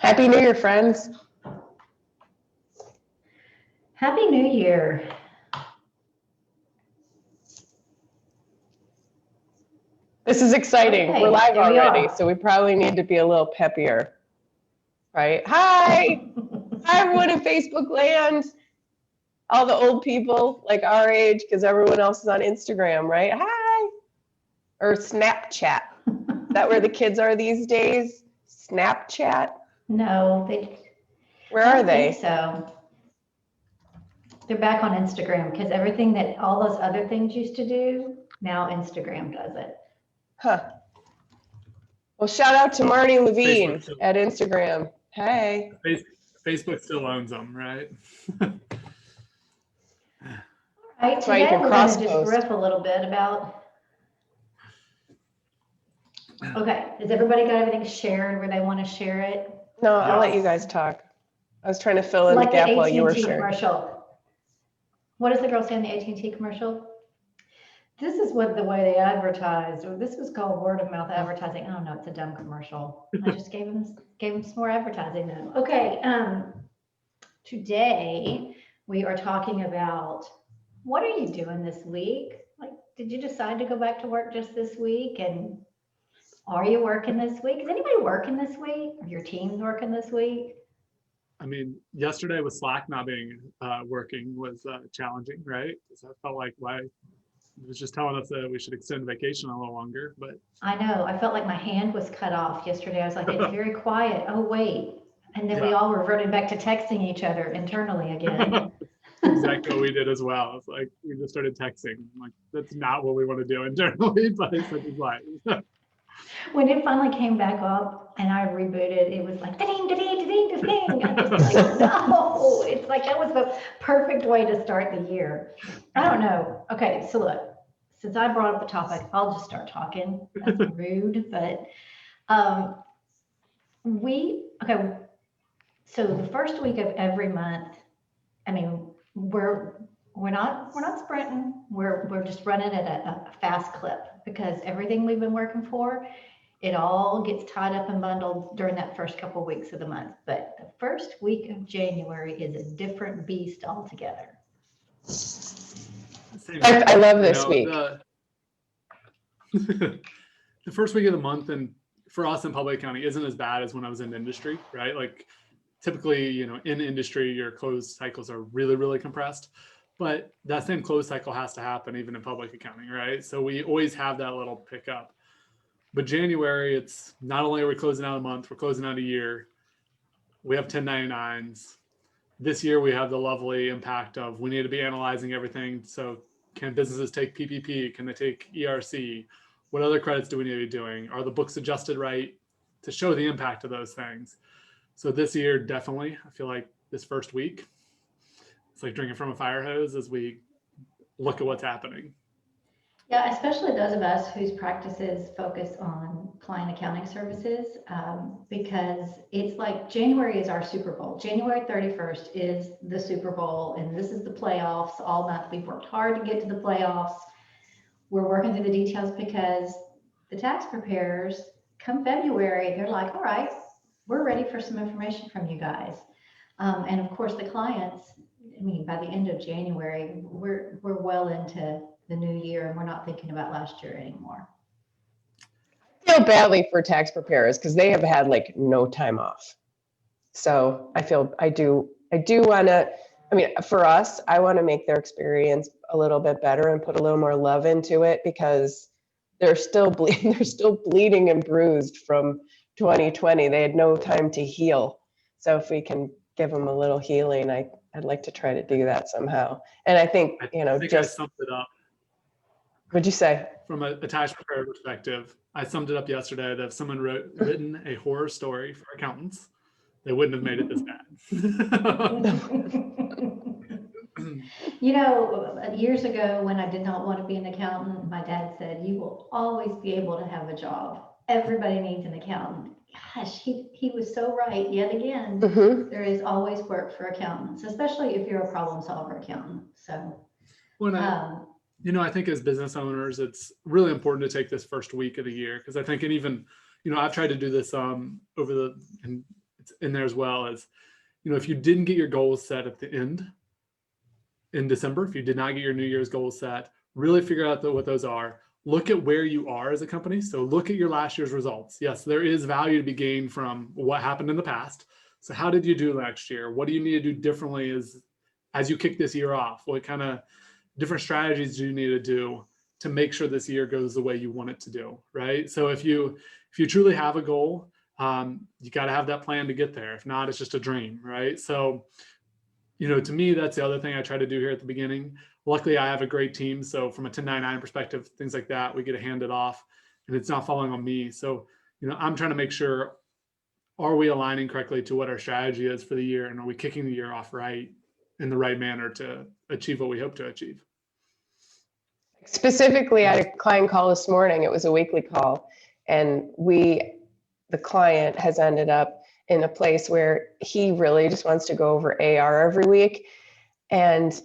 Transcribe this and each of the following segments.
Happy New Year, friends. Happy New Year. This is exciting. Okay, We're live here we already, are. so we probably need to be a little peppier, right? Hi! Hi, everyone in Facebook land. All the old people, like our age, because everyone else is on Instagram, right? Hi! Or Snapchat. Is that where the kids are these days? Snapchat? No, Where I are don't they? think so. They're back on Instagram because everything that all those other things used to do, now Instagram does it. Huh. Well, shout out to Marty Levine Facebook still- at Instagram. Hey. Facebook still owns them, right? All right, That's why you today can we're going to just cross-post. riff a little bit about. Okay, has everybody got everything shared where they want to share it? No, I'll let Yes. you guys talk. I was trying to fill in the Like the gap while you were AT&T sharing. commercial. What does the girl say in the AT&T commercial? This is what the way they advertised, or this was called word of mouth advertising. Oh no, it's a dumb commercial. I just gave them some more advertising though. Okay, today we are talking about what are you doing this week? Like, did you decide to go back to work just this week? And are you working this week? Is anybody working this week? Are your teams working this week? I mean, yesterday with Slack not being working was challenging, right? Because I felt like it was just telling us that we should extend vacation a little longer, but I know, I felt like my hand was cut off yesterday. I was like, it's very quiet. Oh, wait. And then we Yeah. all reverted back to texting each other internally again. exactly what we did as well. It's like we just started texting. I'm like, that's not what we want to do internally, but it's such is life. When it finally came back up and I rebooted, it was like, da-ding, da-ding, da-ding, da-ding. I was like, no, it's like, that was the perfect way to start the year. I don't know. Okay, so look, since I brought up the topic, I'll just start talking. That's rude, but okay, so the first week of every month, I mean, we're not sprinting. We're just running at a fast clip because everything we've been working for, it all gets tied up and bundled during that first couple of weeks of the month. But the first week of January is a different beast altogether. I love this week. The first week of the month and for us in public accounting isn't as bad as when I was in industry, right? Like typically, in industry, your close cycles are really, really compressed, but that same close cycle has to happen even in public accounting, right? So we always have that little pickup. But January, it's not only are we closing out a month, we're closing out a year. We have 1099s. This year, we have the lovely impact of we need to be analyzing everything. So can businesses take PPP? Can they take ERC? What other credits do we need to be doing? Are the books adjusted right to show the impact of those things? So this year, definitely, I feel like this first week, it's like drinking from a fire hose as we look at what's happening. Yeah, especially those of us whose practices focus on client accounting services, because it's like January is our Super Bowl. January 31st is the Super Bowl, and this is the playoffs all month. We've worked hard to get to the playoffs. We're working through the details because the tax preparers, come February, they're like, all right, we're ready for some information from you guys. And of course, the clients, I mean, by the end of January, we're well into the new year and we're not thinking about last year anymore. I feel badly for tax preparers because they have had like no time off. So I do want to, I mean, for us, I want to make their experience a little bit better and put a little more love into it because they're still bleeding and bruised from 2020. They had no time to heal. So if we can give them a little healing, I'd like to try to do that somehow. And I think, I summed it up. What'd you say? From a tax preparer perspective, I summed it up yesterday that if someone written a horror story for accountants, they wouldn't have made it this bad. Years ago when I did not want to be an accountant, my dad said, you will always be able to have a job. Everybody needs an accountant. Gosh, he was so right yet again. Mm-hmm. There is always work for accountants, especially if you're a problem solver accountant. So, I think as business owners, it's really important to take this first week of the year because I think, and even, I've tried to do this over the, and it's in there as well as, if you didn't get your goals set at the end in December, if you did not get your New Year's goals set, really figure out what those are. Look at where you are as a company. So look at your last year's results. Yes, there is value to be gained from what happened in the past. So how did you do last year? What do you need to do differently as you kick this year off? What kind of different strategies do you need to do to make sure this year goes the way you want it to do, right? So if you truly have a goal, you got to have that plan to get there. If not, it's just a dream, right? So, to me, that's the other thing I try to do here at the beginning. Luckily, I have a great team. So from a 1099 perspective, things like that, we get to hand it off and it's not falling on me. So, I'm trying to make sure, are we aligning correctly to what our strategy is for the year? And are we kicking the year off right in the right manner to achieve what we hope to achieve? Specifically, I had a client call this morning. It was a weekly call, and the client has ended up in a place where he really just wants to go over AR every week. And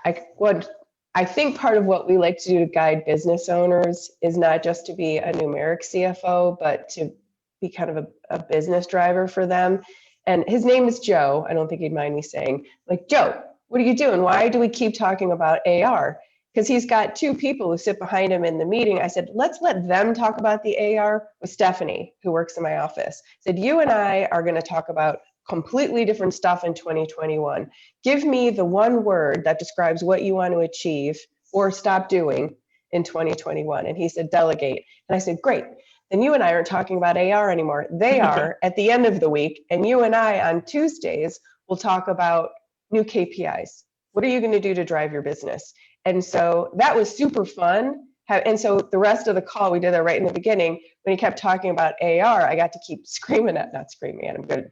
I think part of what we like to do to guide business owners is not just to be a numeric CFO, but to be kind of a business driver for them. And his name is Joe. I don't think he'd mind me saying, like, Joe, what are you doing? Why do we keep talking about AR? Because he's got two people who sit behind him in the meeting. I said, let's let them talk about the AR with Stephanie, who works in my office. I said, you and I are going to talk about completely different stuff in 2021. Give me the one word that describes what you want to achieve or stop doing in 2021. And he said, delegate. And I said, great. Then you and I aren't talking about AR anymore. They are at the end of the week. And you and I on Tuesdays will talk about new KPIs. What are you going to do to drive your business? And so that was super fun. And so the rest of the call, we did that right in the beginning. When he kept talking about AR, I got to keep not screaming at him, but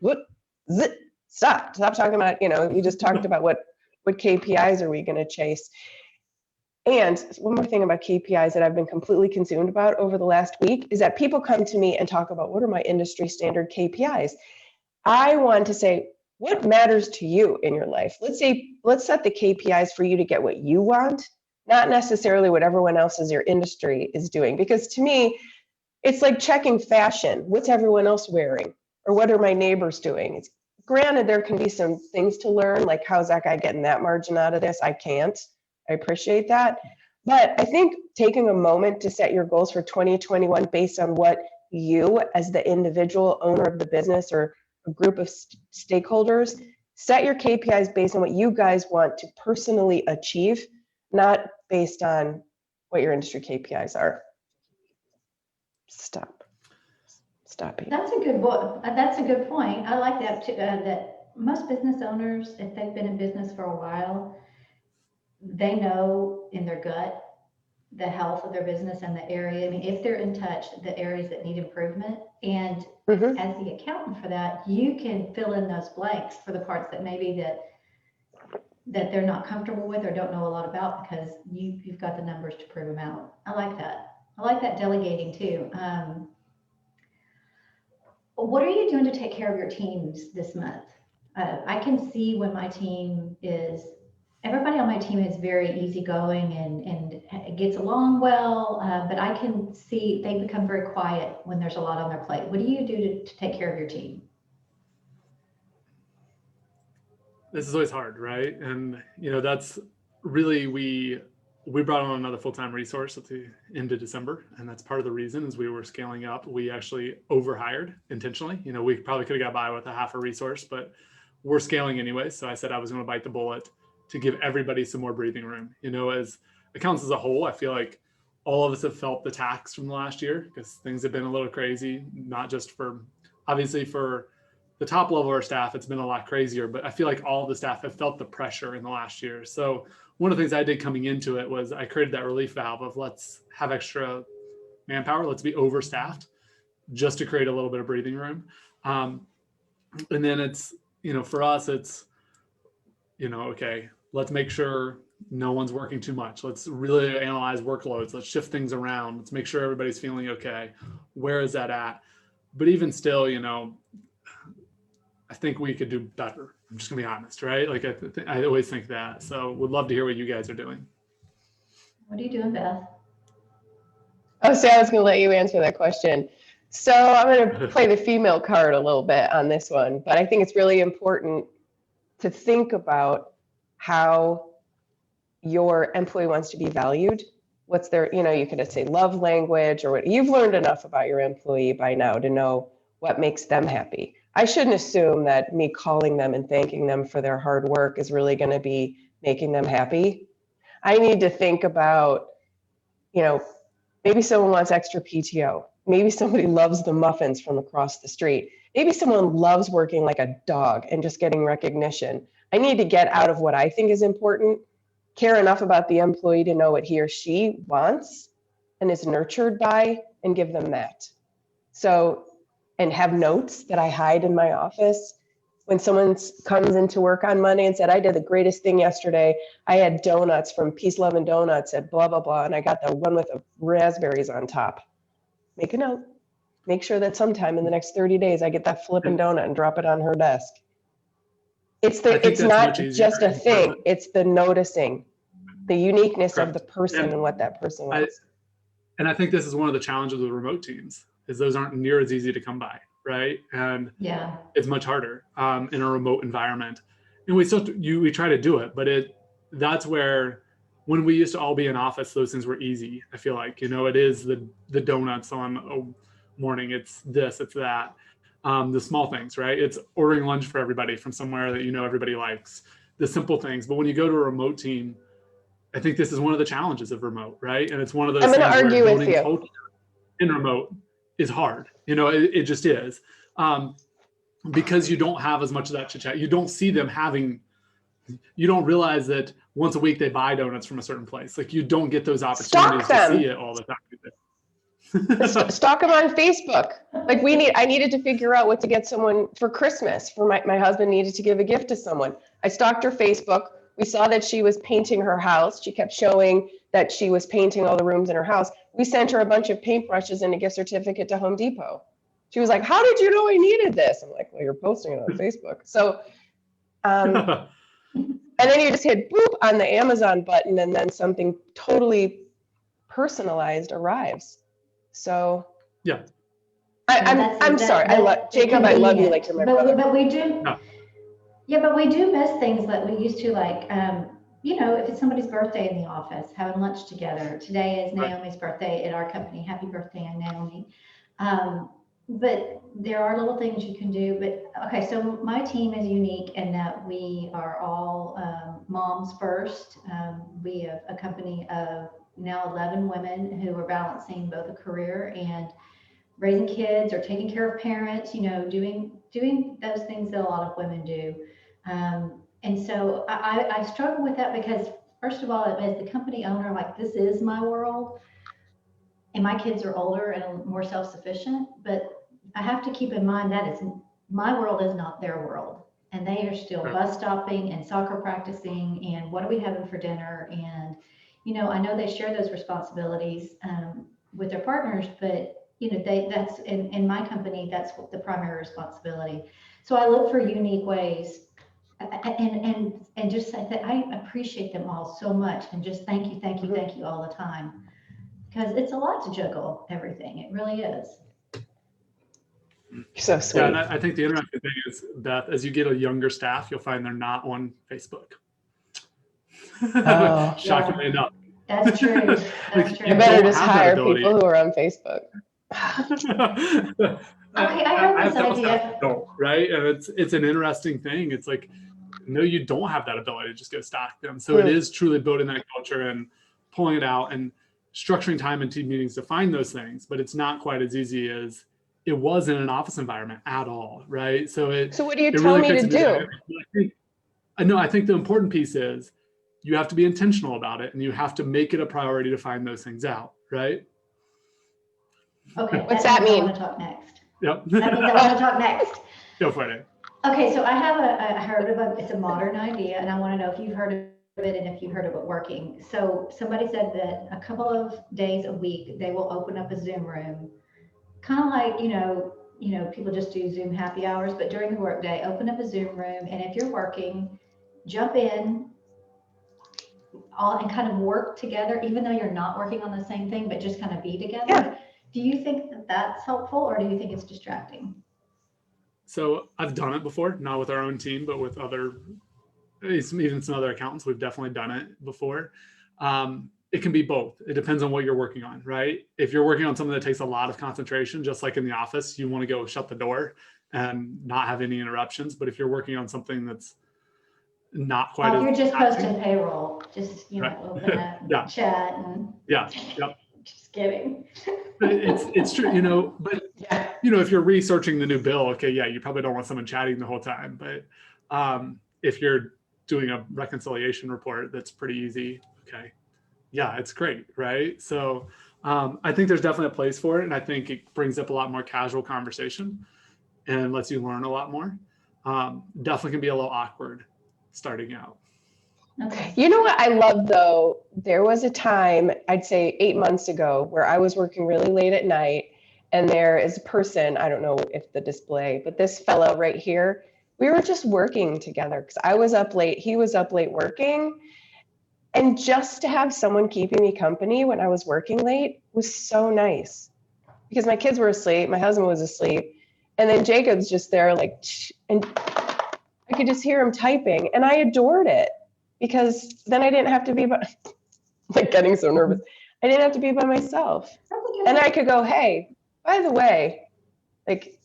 stop talking about, we just talked about what KPIs are we going to chase. And one more thing about KPIs that I've been completely consumed about over the last week is that people come to me and talk about what are my industry standard KPIs. I want to say, what matters to you in your life? Let's set the KPIs for you to get what you want, not necessarily what everyone else in your industry is doing. Because to me, it's like checking fashion. What's everyone else wearing? Or what are my neighbors doing? Granted, there can be some things to learn, like how's that guy getting that margin out of this? I can't. I appreciate that. But I think taking a moment to set your goals for 2021 based on what you as the individual owner of the business or a group of stakeholders, set your KPIs based on what you guys want to personally achieve, not based on what your industry KPIs are. Stop it. That's a good point. I like that too, that most business owners, if they've been in business for a while, they know in their gut the health of their business and the area. I mean, if they're in touch, the areas that need improvement. And as the accountant for that, you can fill in those blanks for the parts that maybe that they're not comfortable with or don't know a lot about, because you've got the numbers to prove them out. I like that. I like that delegating too. What are you doing to take care of your teams this month? I can see when my team everybody on my team is very easygoing and gets along well, but I can see they become very quiet when there's a lot on their plate. What do you do to take care of your team? This is always hard, right? And that's really, we brought on another full-time resource at the end of December, and that's part of the reason is we were scaling up. We actually overhired intentionally. We probably could have got by with a half a resource, but we're scaling anyway. So I said I was going to bite the bullet to give everybody some more breathing room. As accounts as a whole, I feel like all of us have felt the tax from the last year because things have been a little crazy, not just obviously for the top level of our staff, it's been a lot crazier, but I feel like all the staff have felt the pressure in the last year. So one of the things I did coming into it was I created that relief valve of let's have extra manpower, let's be overstaffed just to create a little bit of breathing room. And then it's, for us, it's, okay, let's make sure no one's working too much. Let's really analyze workloads. Let's shift things around. Let's make sure everybody's feeling okay. Where is that at? But even still, I think we could do better. I'm just gonna be honest, right? Like I always think that. So would love to hear what you guys are doing. What are you doing, Beth? Oh, so I was gonna let you answer that question. So I'm going to play the female card a little bit on this one, but I think it's really important to think about how your employee wants to be valued. What's their, you could say love language or what. You've learned enough about your employee by now to know what makes them happy. I shouldn't assume that me calling them and thanking them for their hard work is really going to be making them happy. I need to think about, maybe someone wants extra PTO. Maybe somebody loves the muffins from across the street. Maybe someone loves working like a dog and just getting recognition. I need to get out of what I think is important, care enough about the employee to know what he or she wants and is nurtured by, and give them that. So, and have notes that I hide in my office. When someone comes into work on Monday and said, I did the greatest thing yesterday. I had donuts from Peace, Love, and Donuts at blah, blah, blah. And I got the one with the raspberries on top. Make a note. Make sure that sometime in the next 30 days, I get that flippin' donut and drop it on her desk. It's not just a thing. It's the noticing, the uniqueness of the person and what that person wants. And I think this is one of the challenges with remote teams, is those aren't near as easy to come by, right? And it's much harder in a remote environment. And we try to do it, but that's where, when we used to all be in office, those things were easy. I feel like, it is the donuts on a morning, it's this, it's that, the small things, right? It's ordering lunch for everybody from somewhere that everybody likes, the simple things. But when you go to a remote team, I think this is one of the challenges of remote, right? And it's one of those things where building culture in remote is hard. It just is, because you don't have as much of that chit chat. You don't see them you don't realize that once a week they buy donuts from a certain place. Like, you don't get those opportunities to see it all the time. Stalk them on Facebook. Like, I needed to figure out what to get someone for Christmas. For my husband needed to give a gift to someone. I stalked her Facebook. We saw that she was painting her house. She kept showing that she was painting all the rooms in her house. We sent her a bunch of paintbrushes and a gift certificate to Home Depot. She was like, how did you know I needed this? I'm like, well, you're posting it on Facebook. So, and then you just hit boop on the Amazon button, and then something totally personalized arrives. So yeah, I'm sorry. Jacob. I love you like you're my brother. But we do. No. Yeah, but we do miss things that we used to, like. If it's somebody's birthday in the office, having lunch together. Today is Naomi's birthday at our company. Happy birthday, Naomi. But there are little things you can do. But okay, so my team is unique in that we are all moms first. We have a company of now 11 women who are balancing both a career and raising kids or taking care of parents, doing those things that a lot of women do. And so I struggle with that because, first of all, as the company owner, like, this is my world. And my kids are older and more self-sufficient, but I have to keep in mind that my world is not their world. And they are still bus stopping and soccer practicing and what are we having for dinner? And, I know they share those responsibilities with their partners, but, that's in my company, that's the primary responsibility. So I look for unique ways and just say that I appreciate them all so much and just thank you all the time. Because it's a lot to juggle everything. It really is. So sweet. Yeah, and I think the interesting thing is, Beth, as you get a younger staff, you'll find they're not on Facebook. Oh, shockingly enough. That's true. That's true. I better just hire people who are on Facebook. Okay, I have this idea. Right? And it's an interesting thing. It's like, no, you don't have that ability to just go stalk them. So it is truly building that culture and pulling it out and structuring time in team meetings to find those things, but it's not quite as easy as it was in an office environment at all, right? So what do you tell me to do? I think the important piece is you have to be intentional about it and you have to make it a priority to find those things out, right? Okay. What's that mean? I want to talk next. Yep. That means I want to talk next. Go for it. Okay, so I have it's a modern idea, and I want to know if you've heard of it and if you've heard of it working. So somebody said that a couple of days a week, they will open up a Zoom room, kind of like, people just do Zoom happy hours, but during the workday, open up a Zoom room. And if you're working, jump in and kind of work together, even though you're not working on the same thing, but just kind of be together. Yeah. Do you think that that's helpful, or do you think it's distracting? So I've done it before, not with our own team, but with other, even some other accountants. We've definitely done it before. It can be both. It depends on what you're working on, right? If you're working on something that takes a lot of concentration, just like in the office, you want to go shut the door and not have any interruptions. But if you're working on something that's not quite, Well, as if you're just taxing, posting payroll, just, right. open a Yeah. chat and. Yeah. Yep. Just kidding. But it's true, but Yeah. if you're researching the new bill, okay, yeah, you probably don't want someone chatting the whole time. But if you're doing a reconciliation report, that's pretty easy. Okay. Yeah, it's great, right? So I think there's definitely a place for it. And I think it brings up a lot more casual conversation and lets you learn a lot more. Definitely can be a little awkward starting out. Okay. You know what I love though? There was a time, I'd say 8 months ago, where I was working really late at night, and there is a person, I don't know if the display, but this fellow right here, we were just working together because I was up late, he was up late working. And just to have someone keeping me company when I was working late was so nice, because my kids were asleep, my husband was asleep, and then Jacob's just there like, and I could just hear him typing, and I adored it. Because then I didn't have to be like getting so nervous. I didn't have to be by myself. And I could go, hey, by the way, like,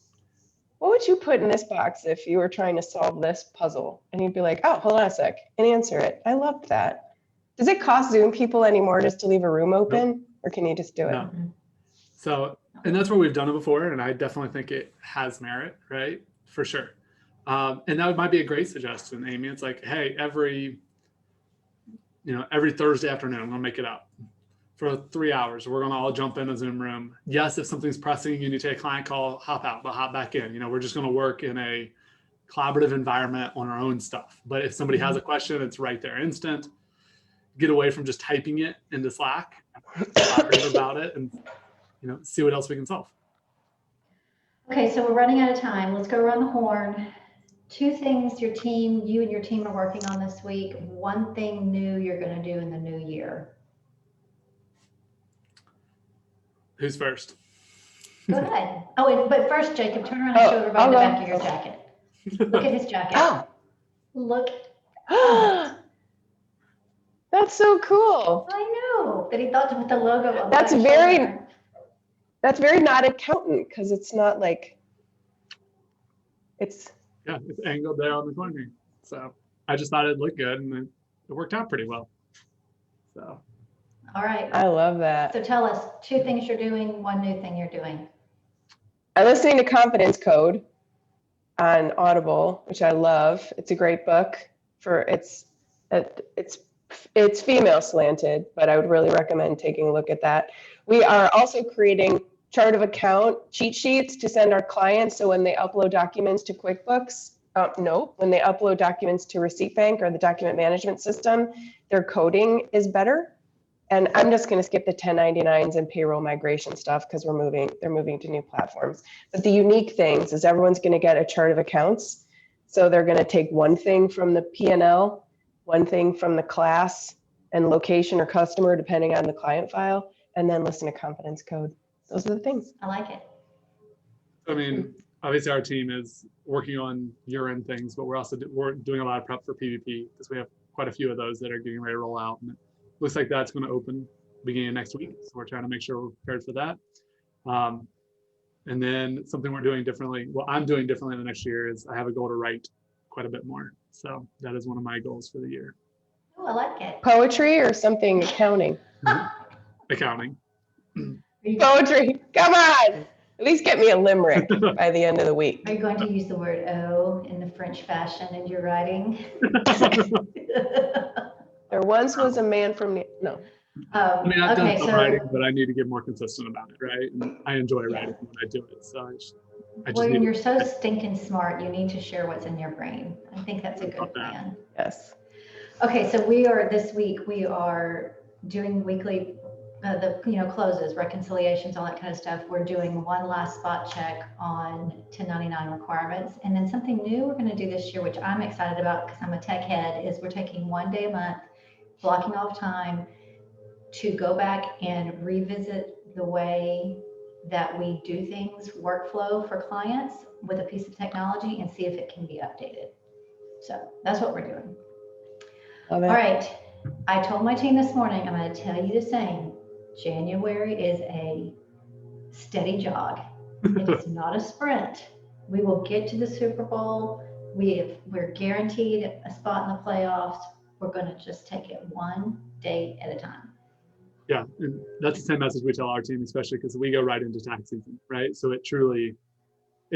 what would you put in this box if you were trying to solve this puzzle? And he'd be like, oh, hold on a sec, and answer it. I loved that. Does it cost Zoom people anymore just to leave a room open? Nope. Or can you just do it? No. So, and that's where we've done it before. And I definitely think it has merit, right? For sure. And that might be a great suggestion, Amy. It's like, hey, every Thursday afternoon, I'm going to make it up for 3 hours. We're going to all jump in a Zoom room. Yes, if something's pressing, you need to take a client call, hop out, but hop back in. We're just going to work in a collaborative environment on our own stuff. But if somebody has a question, it's right there, instant. Get away from just typing it into Slack, collaborative about it, and see what else we can solve. Okay, so we're running out of time. Let's go around the horn. 2 things you and your team are working on this week. 1 thing new you're going to do in the new year. Who's first? Go ahead. Oh, but first, Jacob, turn around and show everybody the back of your jacket. Look at his jacket. Oh. Look. That's so cool. I know, but he thought to put the logo on. That's very not accountant, because it's not like it's. Yeah, it's angled there on the corner. So I just thought it'd look good, and it worked out pretty well. So. All right. I love that. So tell us 2 things you're doing, 1 new thing you're doing. I'm listening to Confidence Code on Audible, which I love. It's a great book it's female slanted, but I would really recommend taking a look at that. We are also creating chart of account cheat sheets to send our clients. So when they upload documents to QuickBooks, when they upload documents to Receipt Bank or the document management system, their coding is better. And I'm just going to skip the 1099s and payroll migration stuff because they're moving to new platforms. But the unique things is everyone's going to get a chart of accounts. So they're going to take 1 thing from the P&L, 1 thing from the class and location or customer, depending on the client file, and then listen to Confidence Code. Those are the things. I like it. I mean, obviously our team is working on year-end things, but we're doing a lot of prep for PVP because we have quite a few of those that are getting ready to roll out. And it looks like that's going to open beginning of next week. So we're trying to make sure we're prepared for that. And then something we're doing differently, I'm doing differently in the next year is I have a goal to write quite a bit more. So that is one of my goals for the year. Oh, I like it. Poetry or something accounting? Accounting. Poetry. Come on. At least get me a limerick by the end of the week. Are you going to use the word "oh" in the French fashion in your writing? There once was a man from no. I mean, I've done some writing, but I need to get more consistent about it, right? And I enjoy writing when I do it. So when you're so stinking smart, you need to share what's in your brain. I think that's a good plan. Yes. Okay, so this week we are doing weekly, closes, reconciliations, all that kind of stuff. We're doing 1 last spot check on 1099 requirements. And then something new we're going to do this year, which I'm excited about because I'm a tech head, is we're taking 1 day a month, blocking off time to go back and revisit the way that we do things workflow for clients with a piece of technology and see if it can be updated. So that's what we're doing. Love it. All right. I told my team this morning, I'm going to tell you the same. January is a steady jog. It is not a sprint. We will get to the Super Bowl. We're guaranteed a spot in the playoffs. We're going to just take it one day at a time. Yeah, and that's the same message we tell our team, especially because we go right into tax season, right? So it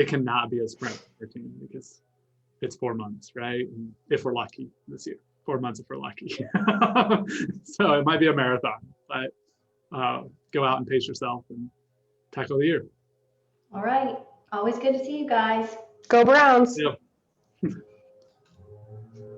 cannot be a sprint for our team because it's 4 months, right? And if we're lucky this year, 4 months if we're lucky. So it might be a marathon, but go out and pace yourself and tackle the year. All right. Always good to see you guys. Go Browns. Yeah.